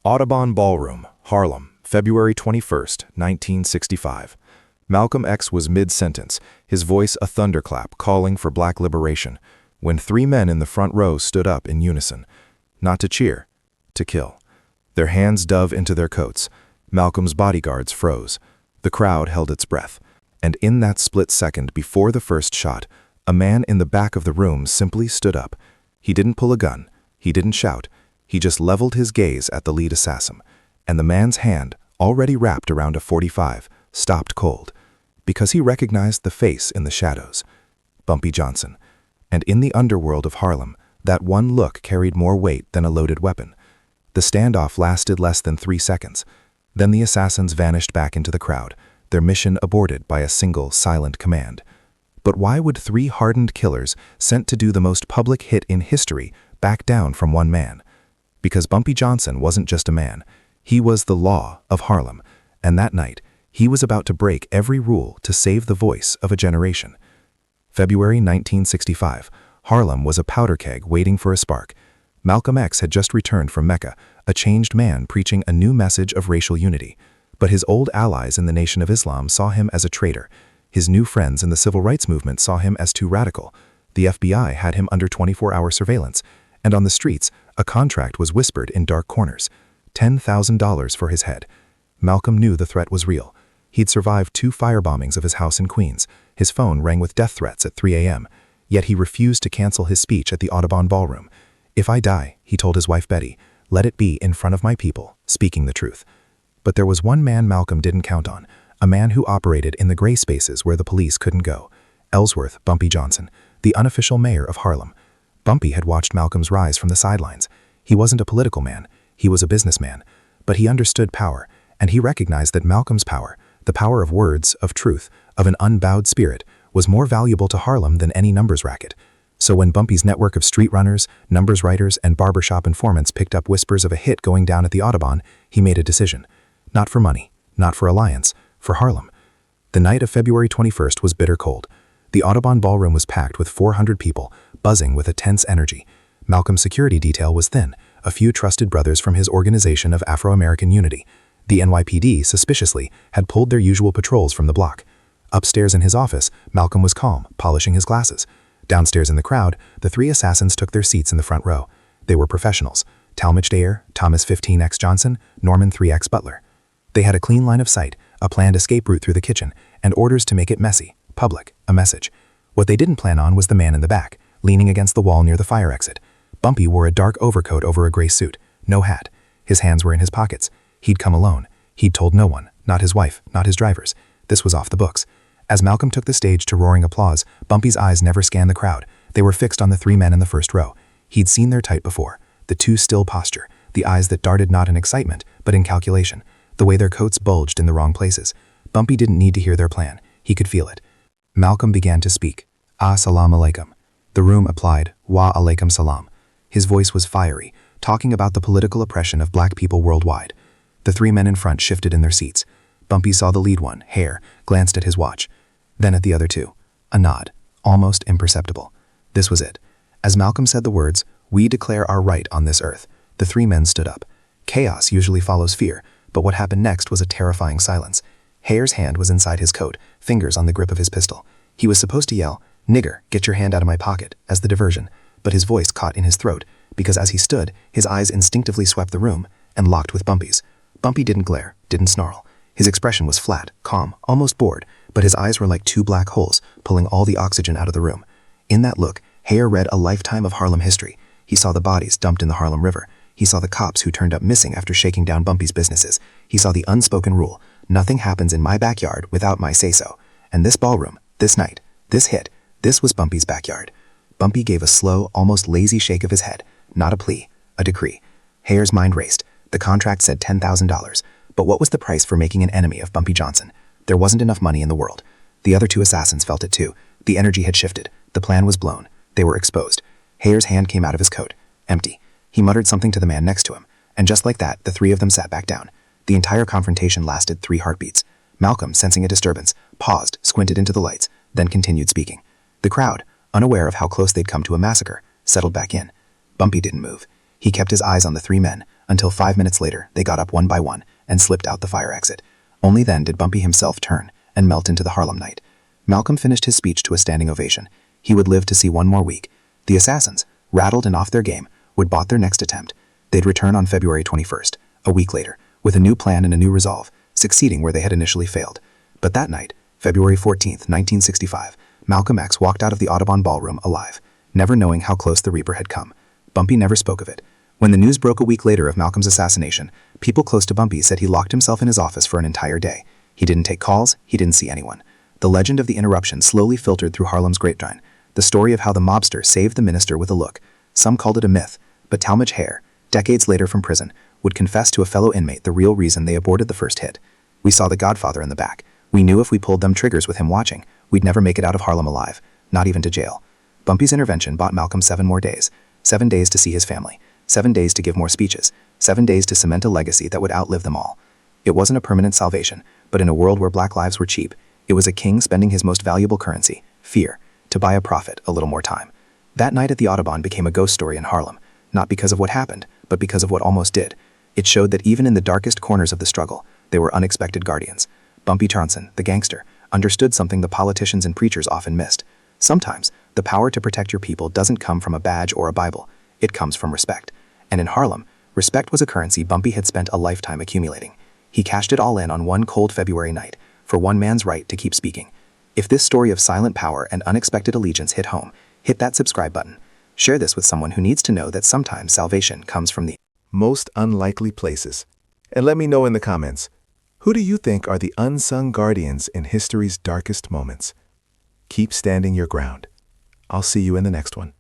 Audubon Ballroom, Harlem, February 21st, 1965. Malcolm X was mid-sentence, his voice a thunderclap calling for black liberation, when three men in the front row stood up in unison. Not to cheer, to kill. Their hands dove into their coats. Malcolm's bodyguards froze. The crowd held its breath. And in that split second before the first shot, a man in the back of the room simply stood up. He didn't pull a gun. He didn't shout. He just leveled his gaze at the lead assassin, and the man's hand, already wrapped around a .45, stopped cold, because he recognized the face in the shadows. Bumpy Johnson. And in the underworld of Harlem, that one look carried more weight than a loaded weapon. The standoff lasted less than 3 seconds. Then the assassins vanished back into the crowd, their mission aborted by a single silent command. But why would 3 hardened killers sent to do the most public hit in history back down from one man? Because Bumpy Johnson wasn't just a man. He was the law of Harlem, and that night, he was about to break every rule to save the voice of a generation. February 1965, Harlem was a powder keg waiting for a spark. Malcolm X had just returned from Mecca, a changed man preaching a new message of racial unity. But his old allies in the Nation of Islam saw him as a traitor. His new friends in the civil rights movement saw him as too radical. The FBI had him under 24-hour surveillance, and on the streets, a contract was whispered in dark corners. $10,000 for his head. Malcolm knew the threat was real. He'd survived 2 firebombings of his house in Queens. His phone rang with death threats at 3 a.m. Yet he refused to cancel his speech at the Audubon Ballroom. "If I die," he told his wife Betty, "let it be in front of my people, speaking the truth." But there was one man Malcolm didn't count on, a man who operated in the gray spaces where the police couldn't go. Ellsworth Bumpy Johnson, the unofficial mayor of Harlem. Bumpy had watched Malcolm's rise from the sidelines. He wasn't a political man, he was a businessman. But he understood power, and he recognized that Malcolm's power, the power of words, of truth, of an unbowed spirit, was more valuable to Harlem than any numbers racket. So when Bumpy's network of street runners, numbers writers, and barbershop informants picked up whispers of a hit going down at the Audubon, he made a decision. Not for money, not for alliance, for Harlem. The night of February 21st was bitter cold. The Audubon Ballroom was packed with 400 people, buzzing with a tense energy. Malcolm's security detail was thin, a few trusted brothers from his Organization of Afro-American Unity. The NYPD, suspiciously, had pulled their usual patrols from the block. Upstairs in his office, Malcolm was calm, polishing his glasses. Downstairs in the crowd, the 3 assassins took their seats in the front row. They were professionals: Talmadge Dayer, Thomas 15X Johnson, Norman 3X Butler. They had a clean line of sight, a planned escape route through the kitchen, and orders to make it messy, public, a message. What they didn't plan on was the man in the back, leaning against the wall near the fire exit. Bumpy wore a dark overcoat over a gray suit, no hat. His hands were in his pockets. He'd come alone. He'd told no one, not his wife, not his drivers. This was off the books. As Malcolm took the stage to roaring applause, Bumpy's eyes never scanned the crowd. They were fixed on the 3 men in the first row. He'd seen their type before, the too still posture, the eyes that darted not in excitement, but in calculation, the way their coats bulged in the wrong places. Bumpy didn't need to hear their plan. He could feel it. Malcolm began to speak. "As-salamu alaykum." The room applied, "Wa alaykum salam." His voice was fiery, talking about the political oppression of black people worldwide. The 3 men in front shifted in their seats. Bumpy saw the lead one, Hare, glanced at his watch. Then at the other 2. A nod, almost imperceptible. This was it. As Malcolm said the words, "We declare our right on this earth," the 3 men stood up. Chaos usually follows fear, but what happened next was a terrifying silence. Hare's hand was inside his coat, fingers on the grip of his pistol. He was supposed to yell, "Nigger, get your hand out of my pocket," as the diversion, but his voice caught in his throat, because as he stood, his eyes instinctively swept the room and locked with Bumpy's. Bumpy didn't glare, didn't snarl. His expression was flat, calm, almost bored, but his eyes were like 2 black holes, pulling all the oxygen out of the room. In that look, Hare read a lifetime of Harlem history. He saw the bodies dumped in the Harlem River. He saw the cops who turned up missing after shaking down Bumpy's businesses. He saw the unspoken rule: nothing happens in my backyard without my say-so. And this ballroom, this night, this hit, this was Bumpy's backyard. Bumpy gave a slow, almost lazy shake of his head. Not a plea, a decree. Hare's mind raced. The contract said $10,000. But what was the price for making an enemy of Bumpy Johnson? There wasn't enough money in the world. The other 2 assassins felt it too. The energy had shifted. The plan was blown. They were exposed. Hare's hand came out of his coat. Empty. He muttered something to the man next to him. And just like that, the 3 of them sat back down. The entire confrontation lasted 3 heartbeats. Malcolm, sensing a disturbance, paused, squinted into the lights, then continued speaking. The crowd, unaware of how close they'd come to a massacre, settled back in. Bumpy didn't move. He kept his eyes on the three men, until 5 minutes later they got up one by one and slipped out the fire exit. Only then did Bumpy himself turn and melt into the Harlem night. Malcolm finished his speech to a standing ovation. He would live to see one more week. The assassins, rattled and off their game, would bot their next attempt. They'd return on February 21st, a week later, with a new plan and a new resolve, succeeding where they had initially failed. But that night, February 14th, 1965, Malcolm X walked out of the Audubon Ballroom alive, never knowing how close the Reaper had come. Bumpy never spoke of it. When the news broke a week later of Malcolm's assassination, people close to Bumpy said he locked himself in his office for an entire day. He didn't take calls, he didn't see anyone. The legend of the interruption slowly filtered through Harlem's grapevine, the story of how the mobster saved the minister with a look. Some called it a myth, but Talmadge Hare, decades later from prison, would confess to a fellow inmate the real reason they aborted the first hit. "We saw the Godfather in the back. We knew if we pulled them triggers with him watching, we'd never make it out of Harlem alive, not even to jail." Bumpy's intervention bought Malcolm 7 more days. 7 days to see his family. 7 days to give more speeches. 7 days to cement a legacy that would outlive them all. It wasn't a permanent salvation, but in a world where black lives were cheap, it was a king spending his most valuable currency, fear, to buy a prophet a little more time. That night at the Audubon became a ghost story in Harlem, not because of what happened, but because of what almost did. It showed that even in the darkest corners of the struggle, there were unexpected guardians. Bumpy Johnson, the gangster, understood something the politicians and preachers often missed. Sometimes, the power to protect your people doesn't come from a badge or a Bible. It comes from respect. And in Harlem, respect was a currency Bumpy had spent a lifetime accumulating. He cashed it all in on one cold February night, for one man's right to keep speaking. If this story of silent power and unexpected allegiance hit home, hit that subscribe button. Share this with someone who needs to know that sometimes salvation comes from the most unlikely places. And let me know in the comments, who do you think are the unsung guardians in history's darkest moments? Keep standing your ground. I'll see you in the next one.